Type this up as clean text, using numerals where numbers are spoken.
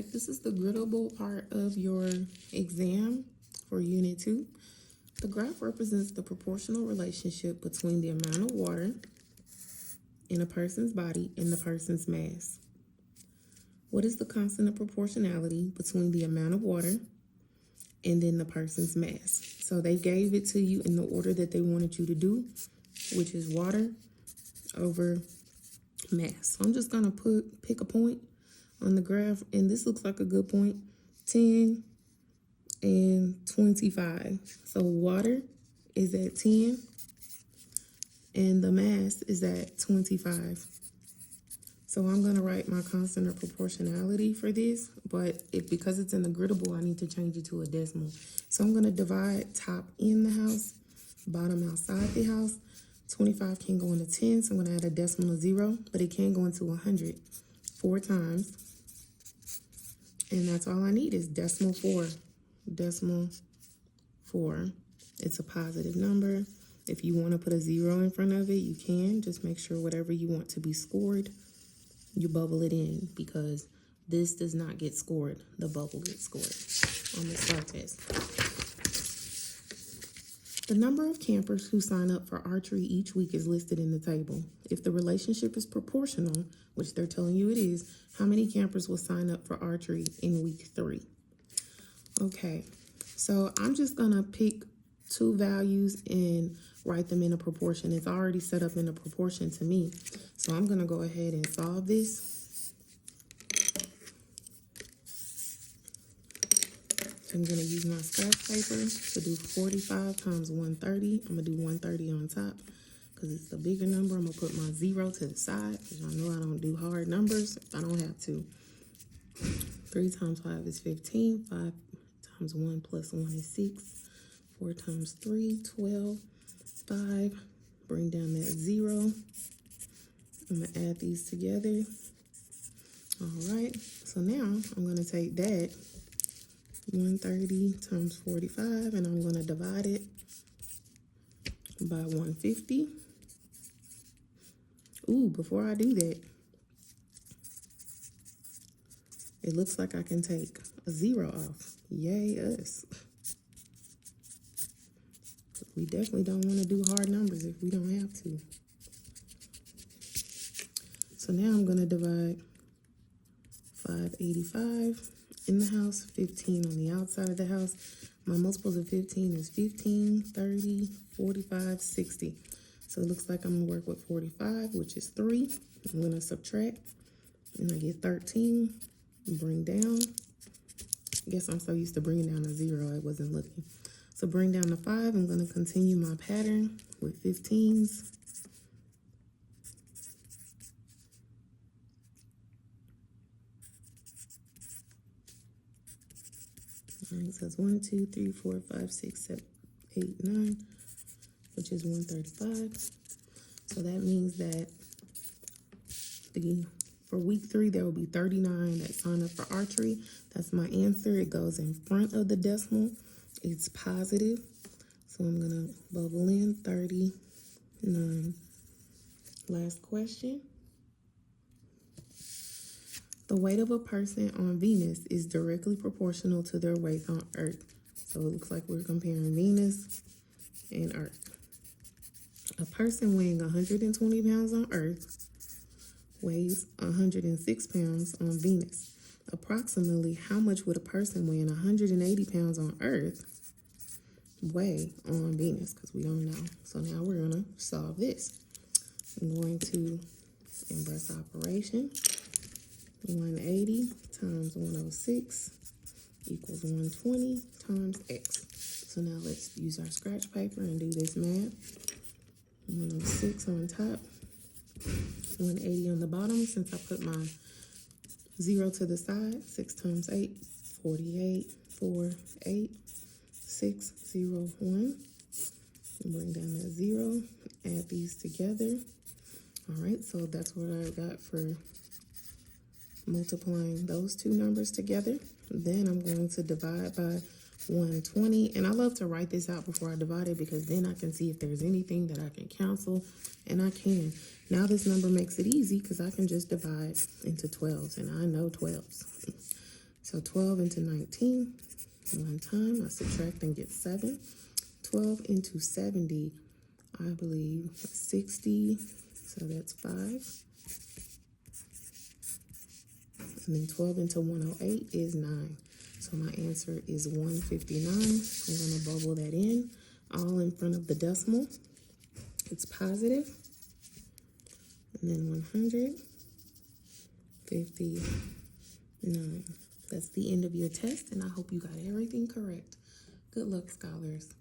right, this is the Gridabble part of your exam for Unit 2. The graph represents the proportional relationship between the amount of water in a person's body and the person's mass. What is the constant of proportionality between the amount of water and then the person's mass? So they gave it to you in the order that they wanted you to do, which is water over mass. So I'm just gonna pick a point on the graph, and this looks like a good point, 10 and 25. So water is at 10 and the mass is at 25. So I'm gonna write my constant of proportionality for this, but because it's in the Gridabble, I need to change it to a decimal. So I'm gonna divide top in the house, bottom outside the house. 25 can go into 10, so I'm gonna add a decimal 0, but it can go into 100 4 times. And that's all I need is decimal 4. Decimal 4. It's a positive number. If you want to put a 0 in front of it, you can. Just make sure whatever you want to be scored, you bubble it in, because this does not get scored. The bubble gets scored on the STAR test. The number of campers who sign up for archery each week is listed in the table. If the relationship is proportional, which they're telling you it is, how many campers will sign up for archery in week 3? Okay, so I'm just gonna pick 2 values and write them in a proportion. It's already set up in a proportion to me. So I'm gonna go ahead and solve this. I'm gonna use my scratch paper to do 45 times 130. I'm gonna do 130 on top because it's the bigger number. I'm gonna put my 0 to the side because y'all know I don't do hard numbers if I don't have to. 3 times 5 is 15. 5 times 1 plus 1 is 6. 4 times 3, 12. 5, bring down that 0. I'm gonna add these together. All right, so now I'm gonna take that 130 times 45 and I'm gonna divide it by 150. Ooh, before I do that, it looks like I can take a 0 off. Yay us. We definitely don't want to do hard numbers if we don't have to. So now I'm going to divide 585 in the house, 15 on the outside of the house. My multiples of 15 is 15, 30, 45, 60. So it looks like I'm going to work with 45, which is 3. I'm going to subtract, and I get 13. Bring down. I guess I'm so used to bringing down a 0, I wasn't looking. So bring down to 5. I'm going to continue my pattern with 15s. All right, so it's 1, 2, 3, 4, 5, 6, 7, 8, 9, which is 135. So that means that for week 3, there will be 39 that sign up for archery. That's my answer. It goes in front of the decimal. It's positive. So I'm going to bubble in 39. Last question. The weight of a person on Venus is directly proportional to their weight on Earth. So it looks like we're comparing Venus and Earth. A person weighing 120 pounds on Earth weighs 106 pounds on Venus. Approximately how much would a person weighing 180 pounds on Earth weigh on Venus? Because we don't know. So now we're going to solve this. I'm going to inverse operation. 180 times 106 equals 120 times x. So now let's use our scratch paper and do this math. 106 on top, 180 on the bottom. Since I put my 0 to the side, 6 times 8, 48, 4, 8, 6, 0, 1. Bring down that 0, add these together. All right, so that's what I got for multiplying those 2 numbers together. Then I'm going to divide by 120, and I love to write this out before I divide it because then I can see if there's anything that I can cancel, and I can. Now this number makes it easy because I can just divide into 12s, and I know 12s. So 12 into 19, one time, I subtract and get 7. 12 into 70, I believe 60, so that's 5. And then 12 into 108 is 9. So my answer is 159. I'm going to bubble that in, all in front of the decimal. It's positive. And then 159. That's the end of your test, and I hope you got everything correct. Good luck, scholars.